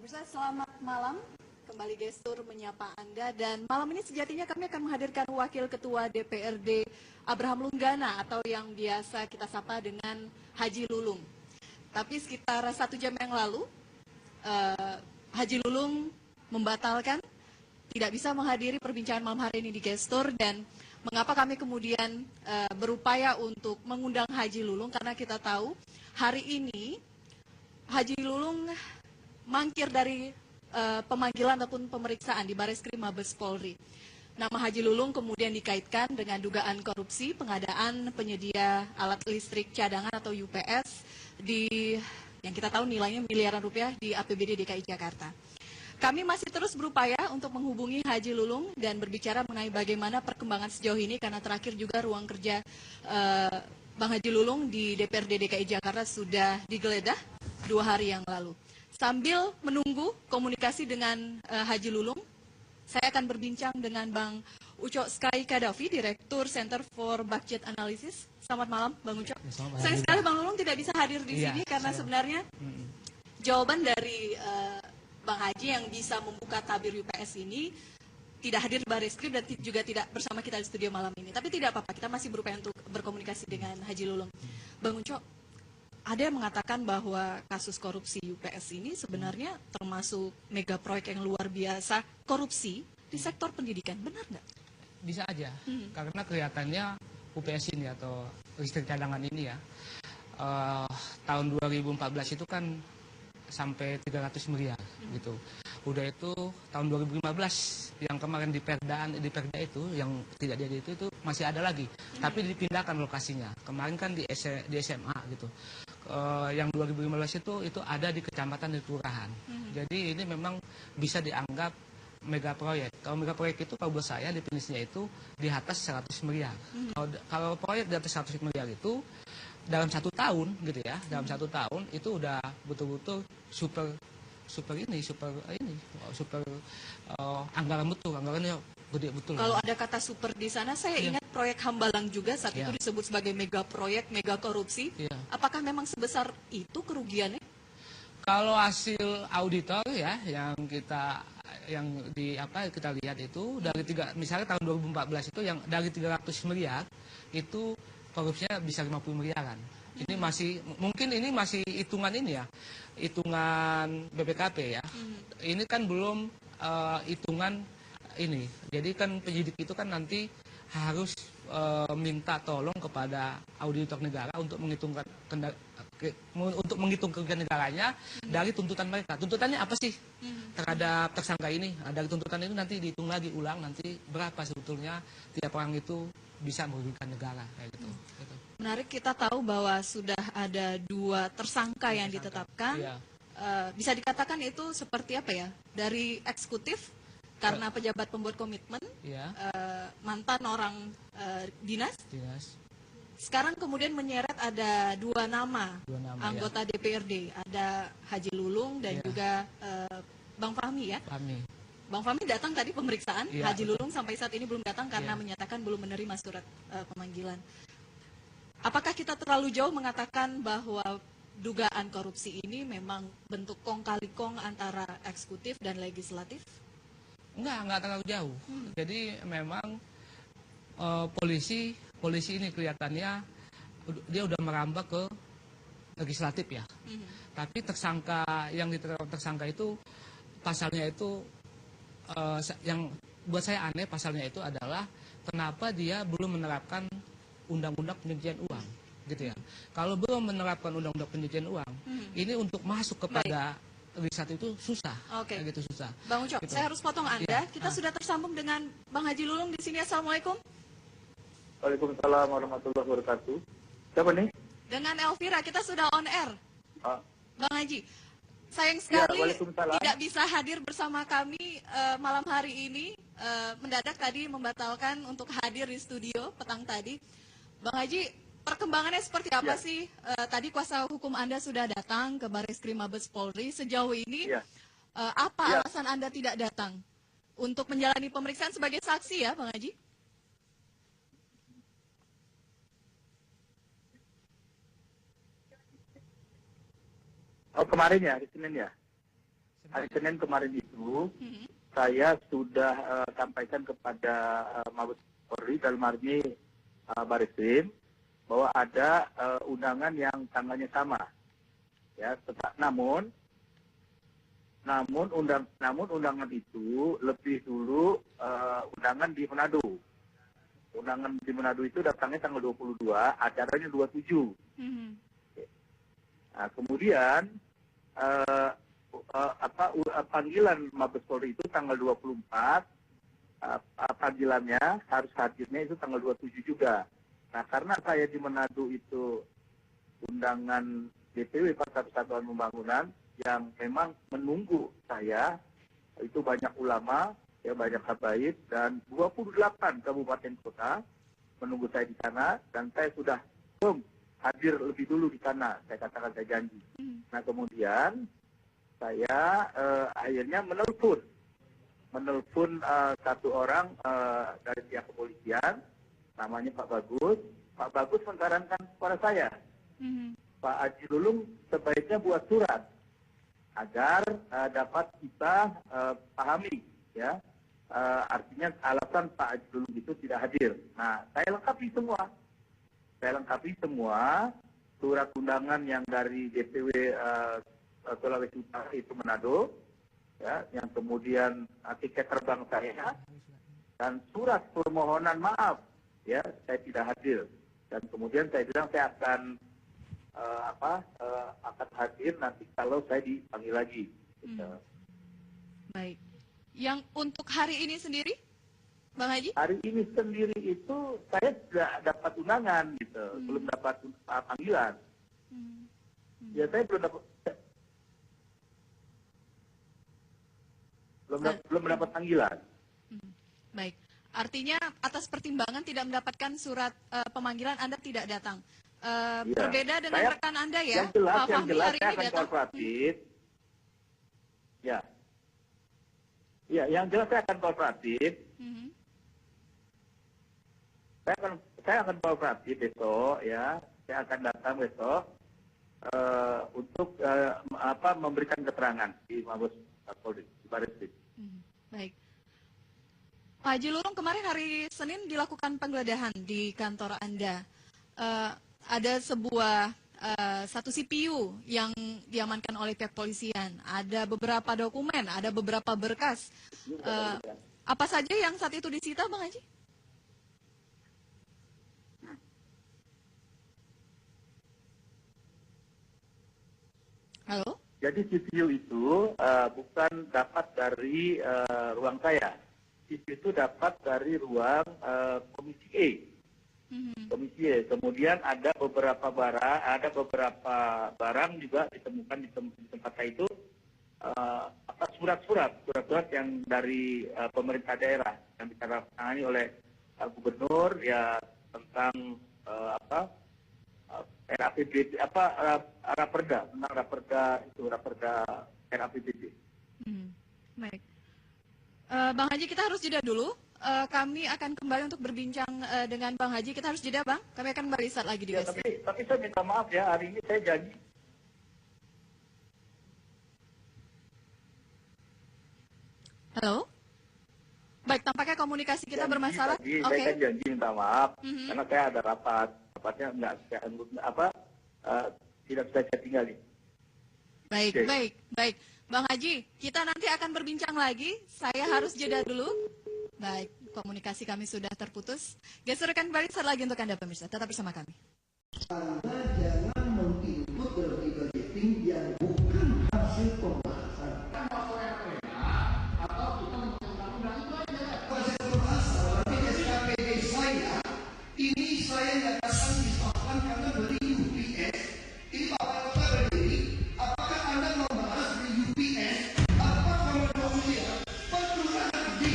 Pemirsa, selamat malam. Kembali Gestur menyapa Anda, dan malam ini sejatinya kami akan menghadirkan Wakil Ketua DPRD Abraham Lunggana atau yang biasa kita sapa dengan Haji Lulung. Tapi sekitar 1 jam yang lalu, Haji Lulung membatalkan tidak bisa menghadiri perbincangan malam hari ini di Gestur. Dan mengapa kami kemudian berupaya untuk mengundang Haji Lulung, karena kita tahu hari ini Haji Lulung mangkir dari pemanggilan ataupun pemeriksaan di Bareskrim Mabes Polri. Nama Haji Lulung kemudian dikaitkan dengan dugaan korupsi pengadaan penyedia alat listrik cadangan atau UPS yang kita tahu nilainya miliaran rupiah di APBD DKI Jakarta. Kami masih terus berupaya untuk menghubungi Haji Lulung dan berbicara mengenai bagaimana perkembangan sejauh ini, karena terakhir juga ruang kerja Bang Haji Lulung di DPRD DKI Jakarta sudah digeledah 2 hari yang lalu. Sambil menunggu komunikasi dengan Haji Lulung, saya akan berbincang dengan Bang Uco Sky Kadafi, Direktur Center for Budget Analysis. Selamat malam, Bang Uco. Sayang sekali Bang Lulung tidak bisa hadir di sini karena sebenarnya jawaban dari Bang Haji yang bisa membuka tabir UPS ini tidak hadir di Bareskrim dan juga tidak bersama kita di studio malam ini. Tapi tidak apa-apa, kita masih berupaya untuk berkomunikasi dengan Haji Lulung. Bang Uco, ada yang mengatakan bahwa kasus korupsi UPS ini sebenarnya termasuk mega proyek yang luar biasa korupsi di sektor pendidikan. Benar nggak? Bisa aja, karena kelihatannya UPS ini atau listrik cadangan ini ya, tahun 2014 itu kan sampai 300 miliar gitu. Udah itu tahun 2015 yang kemarin di Perda itu yang tidak jadi itu masih ada lagi, tapi dipindahkan lokasinya. Kemarin kan di SMA gitu. Yang 2015 itu ada di kecamatan, di kelurahan. Jadi ini memang bisa dianggap mega proyek. Kalau mega proyek itu kalau buat saya definisinya itu di atas 100 miliar. Kalau proyek di atas 100 miliar itu dalam 1 tahun gitu ya, dalam 1 tahun itu udah betul-betul super anggaran betul, anggarannya gede betul. Kalau ada kata super di sana, saya ingat proyek Hambalang juga saat itu disebut sebagai mega proyek, mega korupsi. Apakah memang sebesar itu kerugiannya? Kalau hasil auditor ya yang kita lihat itu misalnya tahun 2014 itu yang dari 300 miliar itu korupsinya bisa 50 miliaran. Ini mungkin masih hitungan ini ya, hitungan BPKP ya. Ini kan belum hitungan ini. Jadi kan penyidik itu kan nanti harus minta tolong kepada auditor negara untuk menghitung kerugian negaranya dari tuntutan mereka. Tuntutannya apa sih terhadap tersangka ini? Nah, dari tuntutan itu nanti dihitung lagi ulang nanti berapa sebetulnya tiap orang itu bisa merugikan negara kayak gitu. Menarik, kita tahu bahwa sudah ada 2 tersangka yang ditetapkan. Iya. Bisa dikatakan itu seperti apa ya? Dari eksekutif karena pejabat pembuat komitmen, mantan orang dinas. Sekarang kemudian menyeret ada 2 nama anggota DPRD, ada Haji Lulung dan juga Bang Fahmi ya. Bang Fahmi datang tadi pemeriksaan, Haji Lulung sampai saat ini belum datang karena menyatakan belum menerima surat pemanggilan. Apakah kita terlalu jauh mengatakan bahwa dugaan korupsi ini memang bentuk kong kali kong antara eksekutif dan legislatif? Enggak terlalu jauh. Jadi memang polisi ini kelihatannya dia udah merambah ke legislatif ya. Tapi yang ditetapkan tersangka itu pasalnya itu yang buat saya aneh, pasalnya itu adalah kenapa dia belum menerapkan undang-undang pencucian uang gitu ya. Kalau belum menerapkan undang-undang pencucian uang, ini untuk masuk kepada legislatif itu susah. Gitu susah. Bang Uco, saya harus potong Anda. Kita sudah tersambung dengan Bang Haji Lulung di sini. Assalamualaikum. Waalaikumsalam warahmatullahi wabarakatuh. Siapa nih? Dengan Elvira, kita sudah on air. Bang Haji, sayang sekali tidak bisa hadir bersama kami malam hari ini. Mendadak tadi membatalkan untuk hadir di studio petang tadi. Bang Haji, perkembangannya seperti apa sih? Tadi kuasa hukum Anda sudah datang ke Bareskrim Mabes Polri. Sejauh ini apa alasan Anda tidak datang untuk menjalani pemeriksaan sebagai saksi ya, Bang Haji? Oh, kemarin ya, hari Senin ya? hari Senin kemarin itu saya sudah sampaikan kepada Mabes Polri dalam hal ini Barreskrim bahwa ada undangan yang tanggalnya sama. Ya, namun undangan itu lebih dulu undangan di Manado. Undangan di Manado itu datangnya tanggal 22, acaranya 27. Nah, kemudian panggilan Mabes Polri itu tanggal 24, panggilannya harus hadirnya itu tanggal 27 juga. Nah, karena saya di Manado itu undangan DPW Partai Persatuan Pembangunan yang memang menunggu saya, itu banyak ulama, ya banyak habaib, dan 28 kabupaten kota menunggu saya di sana, dan saya sudah hadir lebih dulu di sana, saya katakan saya janji. Nah, kemudian saya akhirnya menelpon satu orang dari pihak kepolisian, namanya Pak Bagus. Pak Bagus menyarankan kepada saya, Pak Haji Lulung sebaiknya buat surat agar dapat kita pahami, ya, artinya alasan Pak Haji Lulung itu tidak hadir. Nah, saya lengkapi semua surat undangan yang dari DPW Sulawesi Utara itu Manado, ya, yang kemudian tiket terbang saya, dan surat permohonan maaf, ya, saya tidak hadir. Dan kemudian saya bilang saya akan akan hadir nanti kalau saya dipanggil lagi. Gitu. Baik. Yang untuk hari ini sendiri, Bang Haji? Hari ini sendiri itu saya tidak dapat undangan, gitu, belum dapat panggilan. Ya, saya belum dapat panggilan. Baik. Artinya atas pertimbangan tidak mendapatkan surat pemanggilan Anda tidak datang. Ya. Berbeda dengan rekan Anda ya, Yang jelas, Pak Fahmi hari saya ini akan datang. kooperatif. Ya. Ya, yang jelas saya akan kooperatif. Saya akan kooperatif besok, ya. Saya akan datang besok untuk memberikan keterangan di Mabes Polri, di Barreskrim. Baik. Pak Haji Lulung, kemarin hari Senin dilakukan penggeledahan di kantor Anda. Ada satu CPU yang diamankan oleh pihak polisian. Ada beberapa dokumen, ada beberapa berkas. Apa saja yang saat itu disita, Bang Haji? Halo? Jadi CPU itu bukan dapat dari ruang saya. CPU itu dapat dari ruang Komisi E. Komisi E. Kemudian ada beberapa barang juga ditemukan di tempat saya itu, surat-surat yang dari pemerintah daerah yang ditandatangani oleh gubernur, ya, tentang RAPBD, raperda RAPBD. Baik. Bang Haji, kita harus jeda dulu. Kami akan kembali untuk berbincang dengan Bang Haji. Kita harus jeda, Bang. Kami akan kembali saat lagi di Ya, Gestur. tapi saya minta maaf ya, hari ini saya janji. Halo? Baik, tampaknya komunikasi kita bermasalah. Oke. Oke. Saya kan janji minta maaf, karena saya ada rapatnya tidak bisa saya tinggalin. Baik, Oke. baik. Bang Haji, kita nanti akan berbincang lagi. Saya harus jeda dulu. Baik, komunikasi kami sudah terputus. Gestur akan kembali saat lagi untuk Anda pemirsa. Tetap bersama kami. Anda jangan menginput dalam budgeting yang bukan hasil pembahasan. Ini saya nyatakan disahkan karena beli UPS. Ini Bapak Kota berdiri. Apakah Anda membahas di UPS? Apa kemudian pengurangan di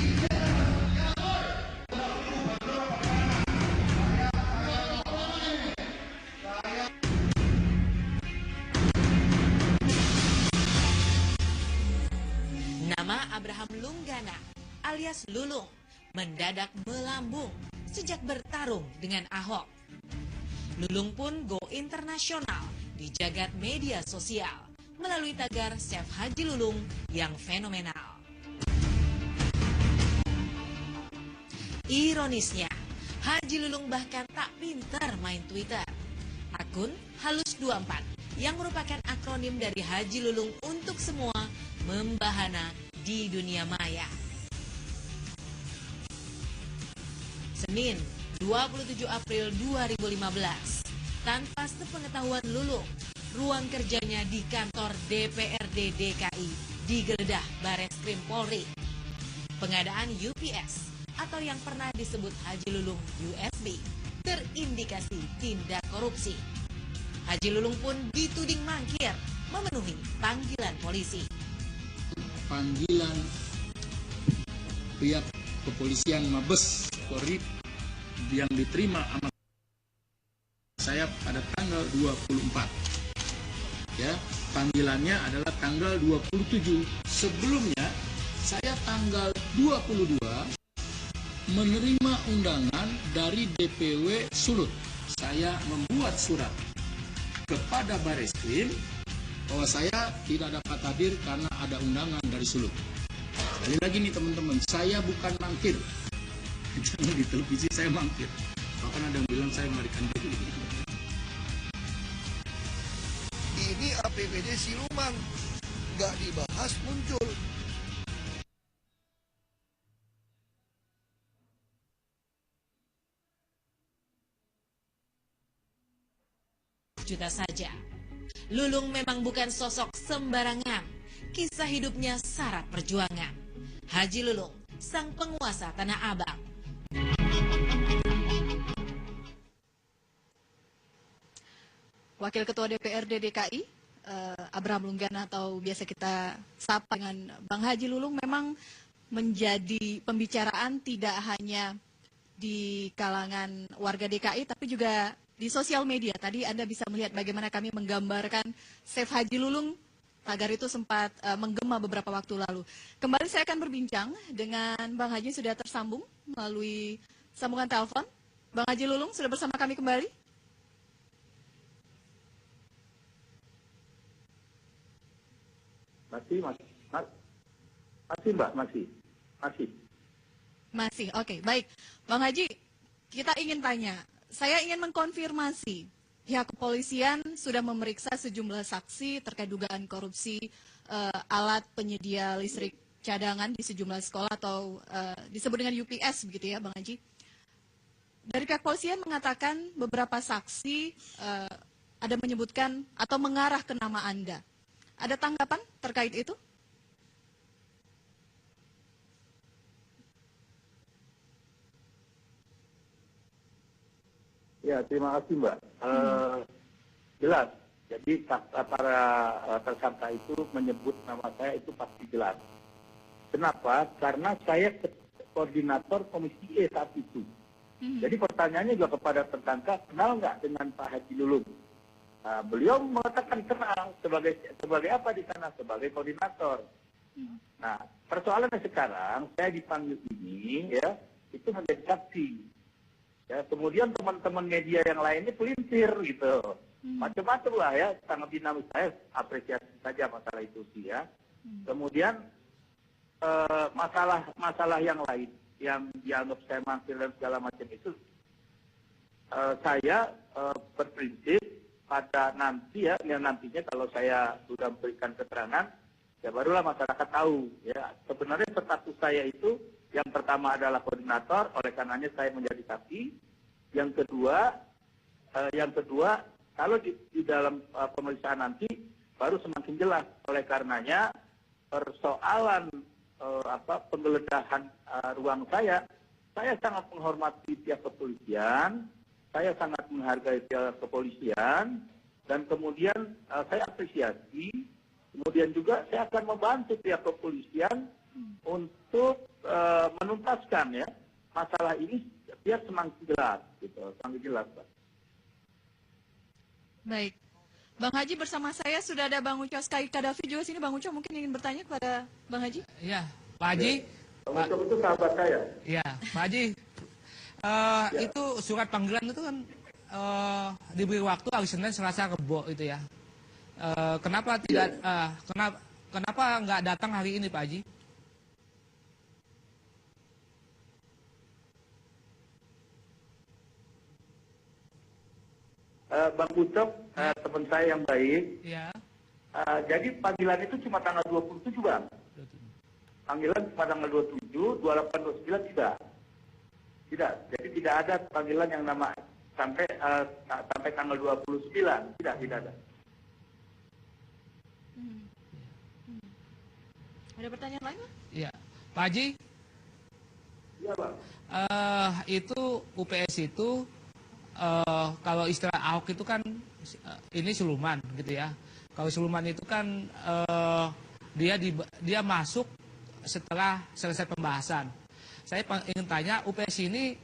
Nama Abraham Lunggana alias Lulung mendadak melambung sejak bertarung dengan Ahok. Lulung pun go internasional di jagat media sosial melalui tagar Chef Haji Lulung yang fenomenal. Ironisnya, Haji Lulung bahkan tak pintar main Twitter. Akun Halus24 yang merupakan akronim dari Haji Lulung untuk semua membahana di dunia maya. Senin, 27 April 2015, tanpa sepengetahuan Lulung, ruang kerjanya di kantor DPRD DKI digeledah Bareskrim Polri. Pengadaan UPS atau yang pernah disebut Haji Lulung USB terindikasi tindak korupsi. Haji Lulung pun dituding mangkir memenuhi panggilan polisi. Panggilan pihak kepolisian Mabes Polri yang diterima amat saya pada tanggal 24. Ya, panggilannya adalah tanggal 27. Sebelumnya saya tanggal 22 menerima undangan dari DPW Sulut. Saya membuat surat kepada Bareskrim bahwa saya tidak dapat hadir karena ada undangan dari Sulut. Sekali lagi nih teman-teman, saya bukan mangkir. Jangan di televisi saya mangkir. Bahkan ada yang bilang saya melarikan diri. Ini APBD siluman, nggak dibahas muncul. Juta saja. Lulung memang bukan sosok sembarangan. Kisah hidupnya syarat perjuangan. Haji Lulung, sang penguasa Tanah Abang. Wakil Ketua DPRD DKI, Abraham Lunggana atau biasa kita sapa dengan Bang Haji Lulung memang menjadi pembicaraan tidak hanya di kalangan warga DKI tapi juga di sosial media. Tadi Anda bisa melihat bagaimana kami menggambarkan Chef Haji Lulung. Tagar itu sempat menggema beberapa waktu lalu. Kembali saya akan berbincang dengan Bang Haji, sudah tersambung melalui sambungan telepon. Bang Haji Lulung sudah bersama kami kembali. Masih Mbak, masih. Oke, baik. Bang Haji, kita ingin tanya, saya ingin mengkonfirmasi, pihak kepolisian sudah memeriksa sejumlah saksi terkait dugaan korupsi alat penyedia listrik cadangan di sejumlah sekolah atau disebut dengan UPS begitu ya Bang Haji. Dari pihak kepolisian mengatakan beberapa saksi ada menyebutkan atau mengarah ke nama Anda. Ada tanggapan terkait itu? Ya, terima kasih Mbak. Jelas, jadi para tersangka itu menyebut nama saya itu pasti jelas. Kenapa? Karena saya koordinator Komisi E saat itu. Jadi pertanyaannya juga kepada tersangka, kenal nggak dengan Pak Haji Lulung? Nah, beliau mengatakan kenal sebagai apa di sana? Sebagai koordinator. Nah, persoalannya sekarang saya dipanggil ini ya itu menjadi saksi. Ya, kemudian teman-teman media yang lainnya pelintir gitu. Macam-macam lah ya, sangat dinamis. Saya apresiasi saja masalah itu sih ya. Kemudian masalah yang lain yang dianggap saya mangkir dan segala macam itu, saya berprinsip pada nanti ya, nantinya kalau saya sudah memberikan keterangan, ya barulah masyarakat tahu ya. Sebenarnya status saya itu yang pertama adalah koordinator, oleh karenanya saya menjadi saksi. Yang kedua, kalau di dalam pemeriksaan nanti baru semakin jelas. Oleh karenanya persoalan penggeledahan ruang saya sangat menghormati pihak kepolisian, saya sangat menghargai pihak kepolisian, dan kemudian saya apresiasi. Kemudian juga saya akan membantu pihak kepolisian untuk menuntaskan ya masalah ini biar semakin jelas, gitu, semakin jelas, Pak. Baik, Bang Haji bersama saya sudah ada Bang Uco Sky Kadafi juga sini. Bang Uco mungkin ingin bertanya kepada Bang Haji. Iya, Pak Haji. Bang Uco itu sahabat saya. Iya, Pak Haji. Itu surat panggilan itu kan diberi waktu hari Senin, Selasa, Rebo itu ya. Kenapa tidak kenapa nggak datang hari ini, Pak Haji? Bang Ucok, teman saya yang baik. Ya. Jadi panggilan itu cuma tanggal 27, Bang. Panggilan cuma tanggal 27, 28, 29 tidak. Tidak. Jadi tidak ada panggilan yang nama sampai tanggal 29. Tidak ada. Ada pertanyaan lain, Pak? Iya. Pak Haji, Iya, Bang. itu UPS itu kalau istilah Ahok itu kan ini siluman gitu ya. Kalau siluman itu kan dia masuk setelah selesai pembahasan. Saya ingin tanya, UPS ini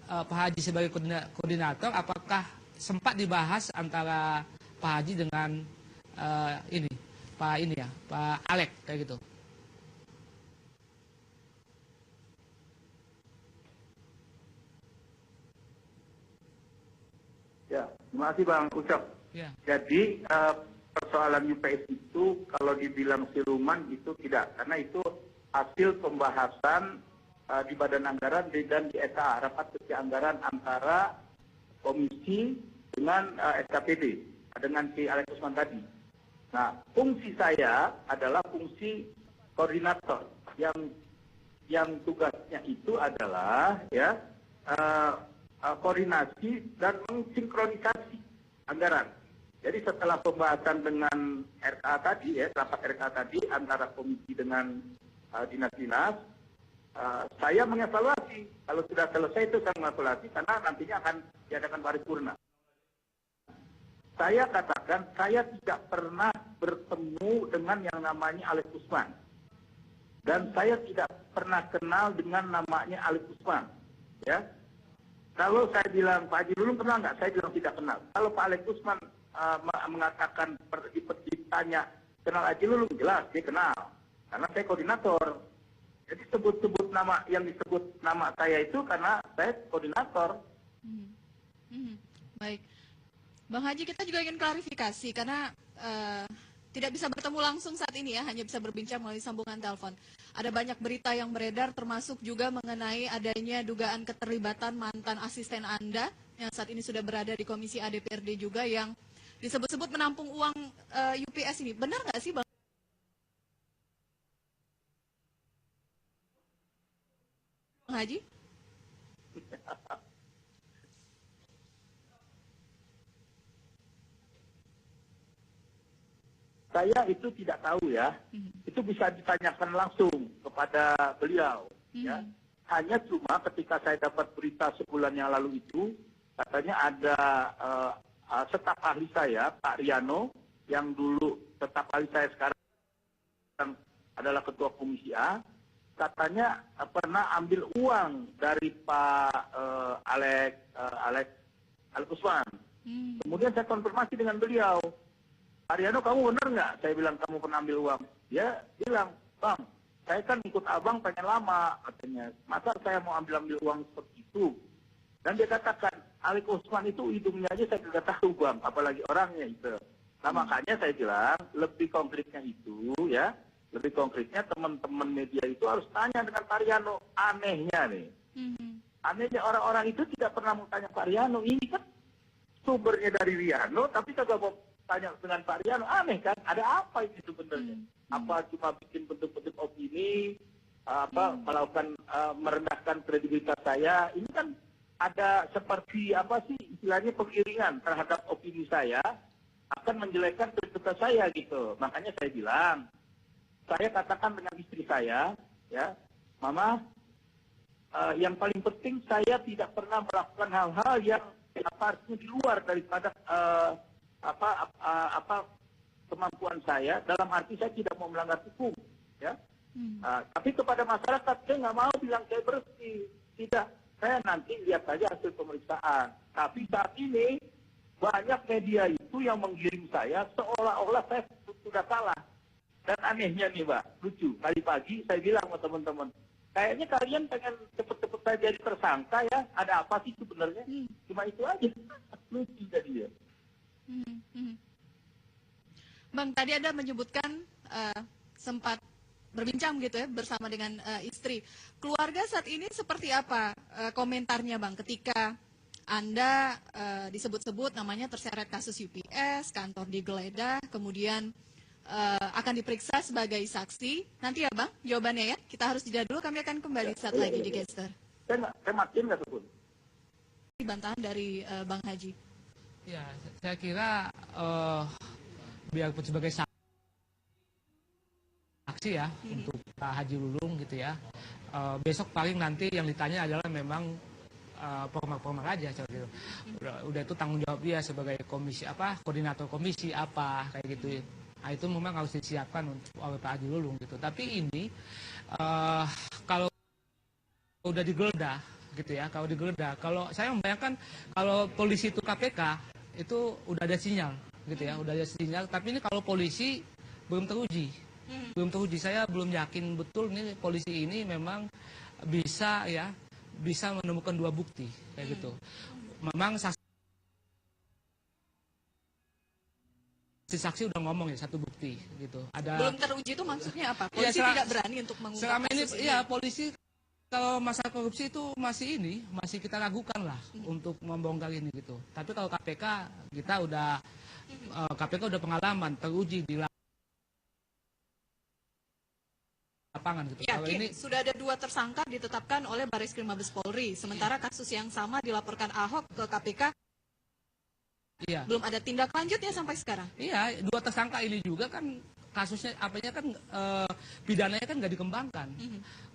Pak Haji sebagai koordinator, apakah sempat dibahas antara Pak Haji dengan Pak Alek kayak gitu? Ya, terima kasih Bang Ucok. Ya. Jadi persoalan UPS itu kalau dibilang siluman itu tidak, karena itu hasil pembahasan di Badan Anggaran dan di SA, rapat kerja anggaran antara komisi dengan SKPD, dengan si Alex Usman tadi. Nah, fungsi saya adalah fungsi koordinator yang tugasnya itu adalah ya koordinasi dan mensinkronisasi anggaran. Jadi setelah pembahasan dengan RKA tadi, rapat RKA tadi antara komisi dengan dinas-dinas, saya mengevaluasi. Kalau sudah selesai itu saya mengevaluasi karena nantinya akan diadakan paripurna. Saya katakan saya tidak pernah bertemu dengan yang namanya Alex Usman. Dan saya tidak pernah kenal dengan namanya Alex Usman. Ya. Kalau saya bilang Pak Haji Lulung kenal nggak? Saya bilang tidak kenal. Kalau Pak Alex Usman mengatakan ditanya kenal Haji Lulung, jelas dia kenal. Karena saya koordinator. Jadi sebut-sebut nama yang disebut nama saya itu karena saya koordinator. Baik. Bang Haji, kita juga ingin klarifikasi karena tidak bisa bertemu langsung saat ini ya, hanya bisa berbincang melalui sambungan telepon. Ada banyak berita yang beredar termasuk juga mengenai adanya dugaan keterlibatan mantan asisten Anda yang saat ini sudah berada di Komisi A DPRD juga yang disebut-sebut menampung uang UPS ini. Benar nggak sih Bang Haji? Saya itu tidak tahu ya. Itu bisa ditanyakan langsung kepada beliau. Ya. Hanya cuma ketika saya dapat berita sebulan yang lalu itu, katanya ada staf ahli saya, Pak Riano, yang dulu staf ahli saya sekarang adalah ketua komisi A, katanya pernah ambil uang dari Pak Alex Usman. Kemudian saya konfirmasi dengan beliau, Ariano, kamu benar nggak? Saya bilang kamu pernah ambil uang. Dia bilang, Bang, saya kan ikut abang pengen lama, katanya. Masa saya mau ambil uang seperti itu? Dan dia katakan, Alex Usman itu hidungnya aja saya tidak tahu, Bang. Apalagi orangnya itu. Nah, makanya saya bilang, lebih konkretnya itu, ya. Lebih konkretnya teman-teman media itu harus tanya dengan Pak Riano. Anehnya nih. Anehnya orang-orang itu tidak pernah mau tanya Pak Riano. Ini kan sumbernya dari Riano, tapi kagak mau tanya dengan Pak Riano. Aneh kan? Ada apa ini sebenarnya? Apa cuma bikin bentuk-bentuk opini, melakukan merendahkan kredibilitas saya? Ini kan ada seperti apa sih istilahnya pengiringan terhadap opini saya akan menjelekkan kredibilitas saya gitu. Makanya saya bilang, saya katakan dengan istri saya, ya, Mama, yang paling penting saya tidak pernah melakukan hal-hal yang artinya di luar daripada kemampuan saya, dalam arti saya tidak mau melanggar hukum, ya. Tapi kepada masyarakat saya nggak mau bilang saya bersih, tidak. Saya nanti lihat saja hasil pemeriksaan. Tapi saat ini banyak media itu yang menggiring saya seolah-olah saya sudah salah. Dan anehnya nih Mbak, lucu. Tadi pagi saya bilang sama teman-teman, kayaknya kalian pengen cepet-cepet saya jadi tersangka ya. Ada apa sih sebenarnya? Cuma itu aja. Lucu jadi ya. Bang, tadi Anda menyebutkan sempat berbincang gitu ya bersama dengan istri. Keluarga saat ini seperti apa komentarnya Bang ketika Anda disebut-sebut namanya terseret kasus UPS, kantor digeledah, kemudian akan diperiksa sebagai saksi. Nanti ya Bang, jawabannya ya. Kita harus jeda dulu, kami akan kembali saat lagi di Gestur. Saya matiin nggak tuh? Bantahan dari Bang Haji. Ya, saya kira biarpun sebagai saksi ya untuk Pak Haji Lulung gitu ya, besok paling nanti yang ditanya adalah memang formal-formal aja gitu. Udah itu tanggung jawab dia sebagai komisi apa, koordinator komisi apa kayak gitu. Nah, itu memang harus disiapkan oleh Pak Haji Lulung gitu. Tapi ini kalau udah digeledah gitu ya, kalau saya membayangkan kalau polisi itu KPK itu udah ada sinyal gitu ya, udah ada sinyal. Tapi ini kalau polisi belum teruji, saya belum yakin betul nih polisi ini memang bisa menemukan dua bukti kayak gitu. Memang saksi udah ngomong ya satu bukti gitu. Belum teruji itu maksudnya apa? Polisi tidak berani untuk mengungkap selama ini. Kasus ini. Ya polisi kalau masalah korupsi itu masih kita ragukan lah untuk membongkar ini gitu. Tapi kalau KPK kita udah pengalaman teruji di lapangan gitu. Yakin, Kalau ini sudah ada 2 tersangka ditetapkan oleh Bareskrim Mabes Polri. Sementara kasus yang sama dilaporkan Ahok ke KPK. iya. Belum ada tindak lanjutnya sampai sekarang. Iya, 2 tersangka ini juga kan kasusnya pidananya kan nggak dikembangkan.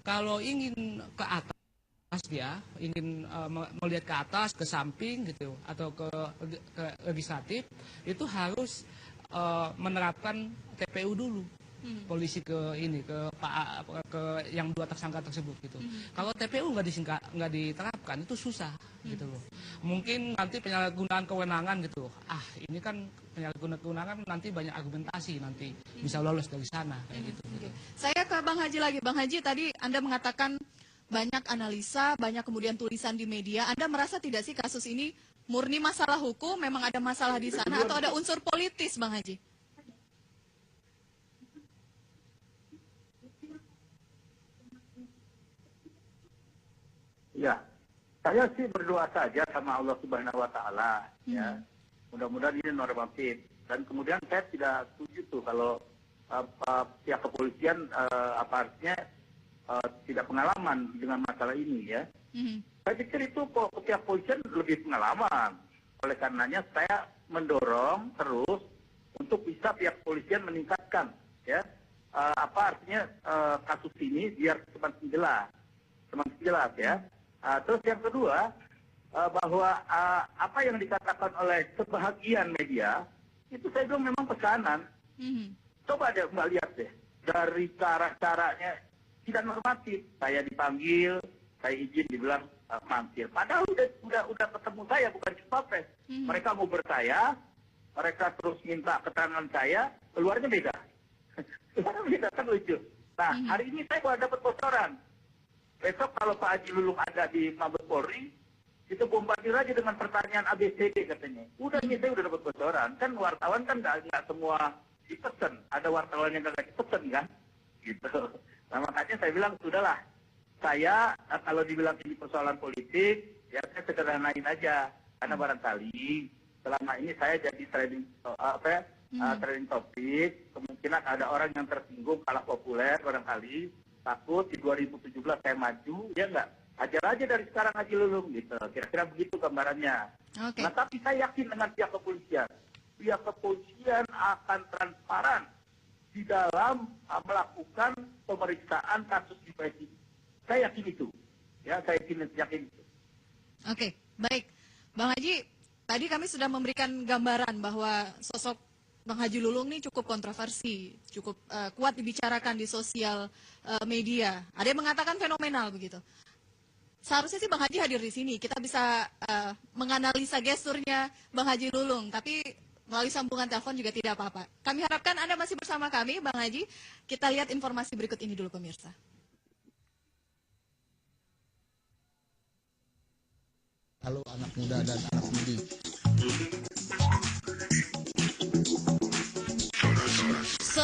Kalau ingin ke atas dia, ingin melihat ke atas, ke samping gitu, atau ke legislatif, itu harus menerapkan TPU dulu. Polisi ke yang 2 tersangka tersebut gitu. Kalau TPU nggak diterapkan itu susah gitu loh. Mungkin nanti penyalahgunaan kewenangan gitu. Ini kan penyalahgunaan kewenangan nanti banyak argumentasi nanti bisa lolos dari sana kayak gitu. Saya ke Bang Haji lagi. Bang Haji, tadi Anda mengatakan banyak analisa, banyak kemudian tulisan di media. Anda merasa tidak sih kasus ini murni masalah hukum, memang ada masalah di sana, atau ada unsur politis, Bang Haji? Ya, saya sih berdoa saja sama Allah Subhanahu Wa Taala, ya. Mudah-mudahan ini normatif. Dan kemudian saya tidak setuju tuh kalau pihak kepolisian artinya tidak pengalaman dengan masalah ini, ya. Saya pikir itu pihak kepolisian lebih pengalaman. Oleh karenanya saya mendorong terus untuk bisa pihak kepolisian meningkatkan, ya, artinya kasus ini biar semakin jelas, ya. Terus yang kedua, bahwa apa yang dikatakan oleh sebahagian media, itu saya bilang memang pesanan. Coba deh Mbak lihat deh, dari cara-caranya tidak normatif. Saya dipanggil, saya izin dibilang mangkir. Padahal udah ketemu saya, bukan cuma pres. Mereka mau bertanya, mereka terus minta keterangan saya, keluarnya beda. Keluarnya beda, kan lucu. Nah, hari ini saya baru dapat bocoran. Besok kalau Pak Haji Lulung ada di Mabes Polri, itu bombardir aja dengan pertanyaan ABCD katanya. Udah ini saya udah dapat bocoran. Kan wartawan kan nggak semua dipesan. Ada wartawan yang nggak dipesan kan? Gitu. Nah makanya saya bilang sudahlah. Saya kalau dibilang ini persoalan politik, ya saya sederhanain aja. Karena barangkali selama ini saya jadi trending topik. Kemungkinan ada orang yang tersinggung kalah populer barangkali. Takut di 2017 saya maju, ya enggak? Ajar aja dari sekarang Haji Lulung gitu. Kira-kira begitu gambarannya. Okay. Nah, tapi saya yakin dengan pihak kepolisian. Pihak kepolisian akan transparan di dalam melakukan pemeriksaan kasus di PSI. Saya yakin itu. Ya, saya yakin itu. Oke, baik. Bang Haji, tadi kami sudah memberikan gambaran bahwa sosok Bang Haji Lulung ini cukup kontroversi, cukup kuat dibicarakan di sosial media. Ada yang mengatakan fenomenal begitu. Seharusnya sih Bang Haji hadir di sini. Kita bisa menganalisa gesturnya Bang Haji Lulung, tapi melalui sambungan telepon juga tidak apa-apa. Kami harapkan Anda masih bersama kami, Bang Haji. Kita lihat informasi berikut ini dulu, pemirsa. Halo anak muda dan anak mudi.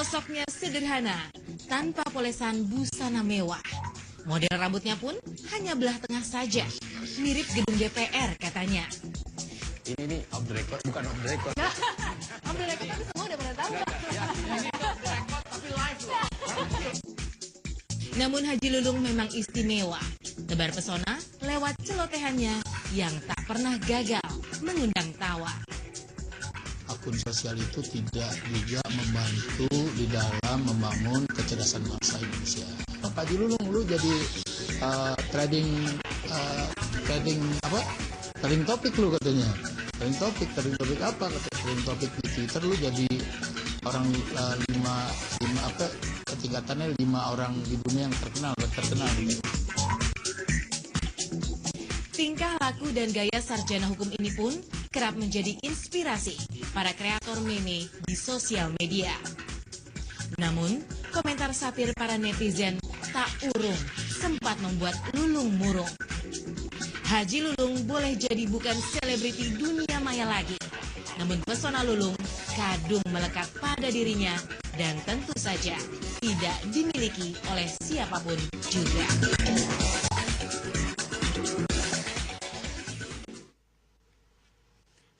Sosoknya sederhana, tanpa polesan busana mewah. Model rambutnya pun hanya belah tengah saja, mirip gedung DPR katanya. Ini nih off the record, bukan off the record. Om Direktur tapi semua udah pada tahu. Namun Haji Lulung memang istimewa. Tebar pesona lewat celotehannya yang tak pernah gagal mengundang tawa. Akun sosial itu tidak juga membantu di dalam membangun kecerdasan bangsa Indonesia. Pak Haji Lulung lu jadi trading topik lu katanya. Trading topik apa? Trading topik di Twitter lu jadi orang tingkatannya 5 orang di dunia yang terkenal gitu. Tingkah laku dan gaya sarjana hukum ini pun kerap menjadi inspirasi para kreator meme di sosial media. Namun, komentar satir para netizen tak urung sempat membuat Lulung murung. Haji Lulung boleh jadi bukan selebriti dunia maya lagi, namun pesona Lulung kadung melekat pada dirinya dan tentu saja tidak dimiliki oleh siapapun juga.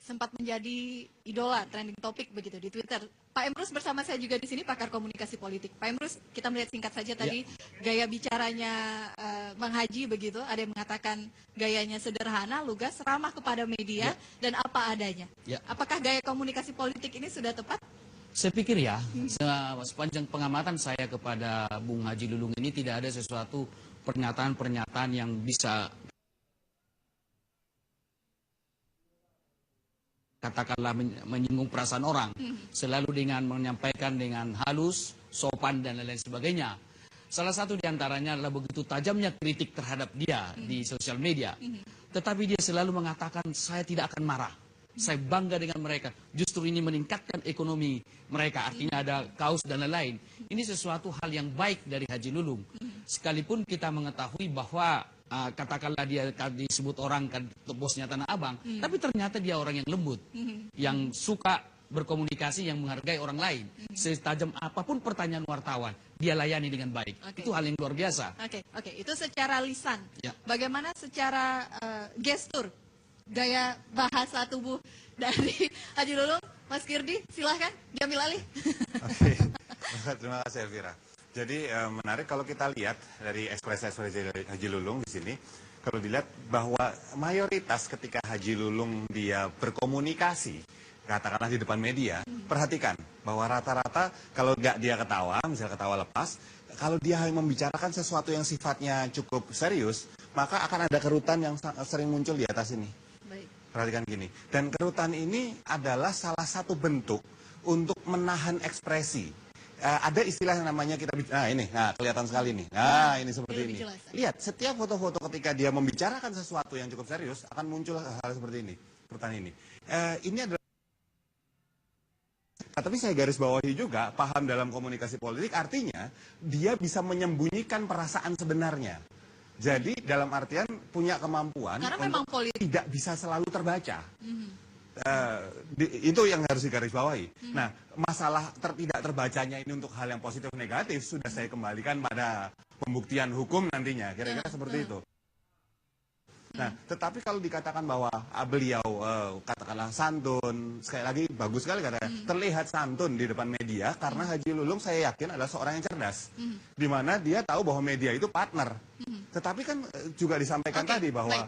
Sempat menjadi idola trending topik begitu di Twitter. Pak Emrus bersama saya juga di sini, pakar komunikasi politik. Pak Emrus, kita melihat singkat saja tadi gaya bicaranya Bang Haji begitu. Ada yang mengatakan gayanya sederhana, lugas, ramah kepada media dan apa adanya. Apakah gaya komunikasi politik ini sudah tepat? Saya pikir ya, sepanjang pengamatan saya kepada Bung Haji Lulung ini tidak ada sesuatu pernyataan-pernyataan yang bisa katakanlah menyinggung perasaan orang, selalu dengan menyampaikan dengan halus, sopan dan lain-lain sebagainya. Salah satu diantaranya adalah begitu tajamnya kritik terhadap dia di sosial media, tetapi dia selalu mengatakan saya tidak akan marah, saya bangga dengan mereka, justru ini meningkatkan ekonomi mereka, artinya ada kaos dan lain-lain. Ini sesuatu hal yang baik dari Haji Lulung, sekalipun kita mengetahui bahwa katakanlah dia disebut orang kan bosnya Tanah Abang, tapi ternyata dia orang yang lembut, yang suka berkomunikasi, yang menghargai orang lain. Setajam apapun pertanyaan wartawan, dia layani dengan baik. Itu hal yang luar biasa. Oke, itu secara lisan. Ya. Bagaimana secara gestur, gaya bahasa tubuh dari Haji Lulung? Mas Kirdi, silahkan, diambil alih. Oke, terima kasih Elvira. Jadi menarik kalau kita lihat dari ekspresi-ekspresi Haji Lulung di sini, kalau dilihat bahwa mayoritas ketika Haji Lulung dia berkomunikasi, katakanlah di depan media, perhatikan bahwa rata-rata kalau nggak dia ketawa, misalnya ketawa lepas, kalau dia membicarakan sesuatu yang sifatnya cukup serius, maka akan ada kerutan yang sering muncul di atas ini. Baik. Perhatikan gini, dan kerutan ini adalah salah satu bentuk untuk menahan ekspresi. Ada istilah yang namanya kelihatan sekali nih. Nah, ini seperti ini. Lihat, setiap foto-foto ketika dia membicarakan sesuatu yang cukup serius akan muncul hal seperti ini, kerutan ini. Ini adalah tapi saya garis bawahi juga, paham dalam komunikasi politik artinya dia bisa menyembunyikan perasaan sebenarnya. Jadi dalam artian punya kemampuan untuk tidak bisa selalu terbaca. Itu yang harus digarisbawahi. Nah, masalah tidak terbacanya ini untuk hal yang positif negatif sudah saya kembalikan pada pembuktian hukum nantinya, kira-kira seperti itu. Nah, tetapi kalau dikatakan bahwa beliau katakanlah santun, sekali lagi bagus sekali katanya, terlihat santun di depan media karena Haji Lulung saya yakin adalah seorang yang cerdas, di mana dia tahu bahwa media itu partner. Tetapi kan juga disampaikan tadi bahwa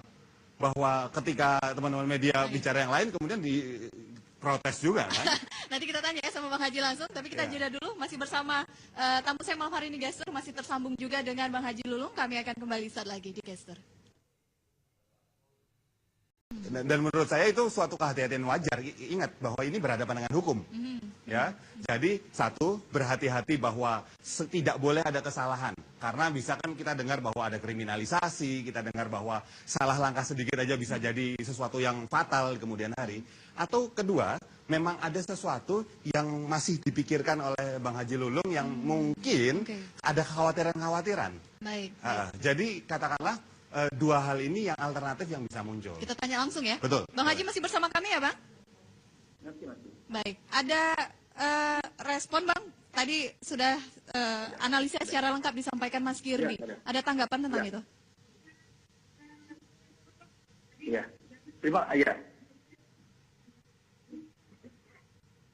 ketika teman-teman media bicara yang lain kemudian diprotes juga kan. Nanti kita tanya ya sama Bang Haji langsung, tapi kita jeda dulu, masih bersama tamu saya malam hari ini Gestur, masih tersambung juga dengan Bang Haji Lulung. Kami akan kembali saat lagi di Gestur. Dan menurut saya itu suatu kehati-hatian wajar. Ingat bahwa ini berhadapan dengan hukum. Ya, jadi satu, berhati-hati bahwa tidak boleh ada kesalahan. Karena bisa kan kita dengar bahwa ada kriminalisasi, kita dengar bahwa salah langkah sedikit aja bisa jadi sesuatu yang fatal di kemudian hari. Atau kedua, memang ada sesuatu yang masih dipikirkan oleh Bang Haji Lulung yang mungkin ada kekhawatiran-kekhawatiran. Baik. Jadi katakanlah dua hal ini yang alternatif yang bisa muncul. Kita tanya langsung ya. Betul. Bang Haji masih bersama kami ya, Bang? Masih. Baik. Ada respon, Bang, tadi sudah analisa secara lengkap disampaikan Mas Kirby. Ya, Ada tanggapan tentang Ya. itu? Iya. Iya.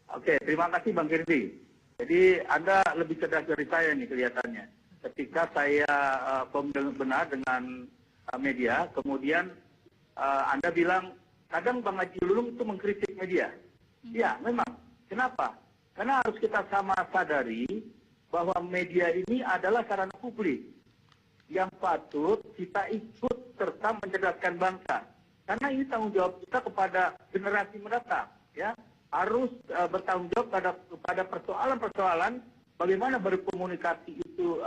Oke, terima kasih Bang Kirby. Jadi Anda lebih cerdas dari saya nih kelihatannya. Ketika saya benar dengan media, kemudian Anda bilang kadang Bang Haji Lulung itu mengkritik media. Ya, memang. Kenapa? Karena harus kita sama sadari bahwa media ini adalah sarana publik yang patut kita ikut serta mencerdaskan bangsa. Karena ini tanggung jawab kita kepada generasi mendatang, ya. Harus bertanggung jawab pada persoalan-persoalan bagaimana berkomunikasi itu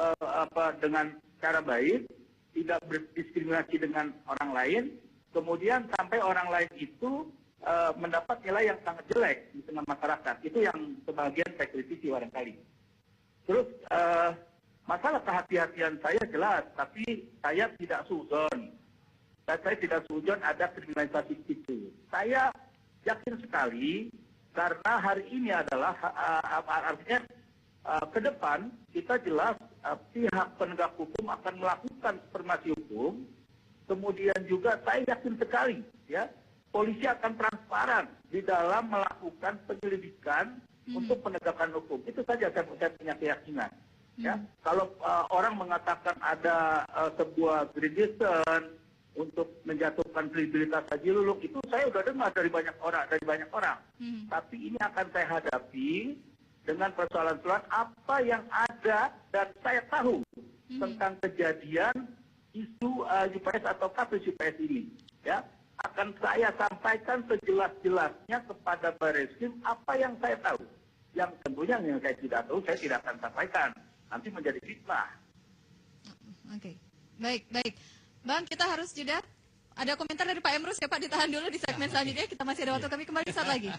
dengan cara baik, tidak berdiskriminasi dengan orang lain, kemudian sampai orang lain itu mendapat nilai yang sangat jelek di tengah masyarakat. Itu yang sebagian saya kritisi barangkali. Terus masalah kehati-hatian saya jelas, tapi saya tidak suzon. Saya tidak suzon ada kriminalisasi itu. Saya yakin sekali karena hari ini adalah artinya ke depan kita jelas pihak penegak hukum akan melakukan supervisi hukum. Kemudian juga saya yakin sekali ya polisi akan transparan di dalam melakukan penyelidikan untuk penegakan hukum. Itu saja saya punya keyakinan. Ya, kalau orang mengatakan ada sebuah gradation untuk menjatuhkan kredibilitas Haji Lulung, itu saya sudah dengar dari banyak orang. Tapi ini akan saya hadapi dengan persoalan-persoalan apa yang ada dan saya tahu tentang kejadian isu UPS atau kasus UPS ini. Ya, akan saya sampaikan sejelas-jelasnya kepada Barreskrim apa yang saya tahu. Yang tentunya yang saya tidak tahu, saya tidak akan sampaikan. Nanti menjadi fitnah. Oke, baik. Bang, kita harus jeda. Ada komentar dari Pak Emrus ya Pak, ditahan dulu di segmen selanjutnya. Kita masih ada waktu, kami kembali saat lagi.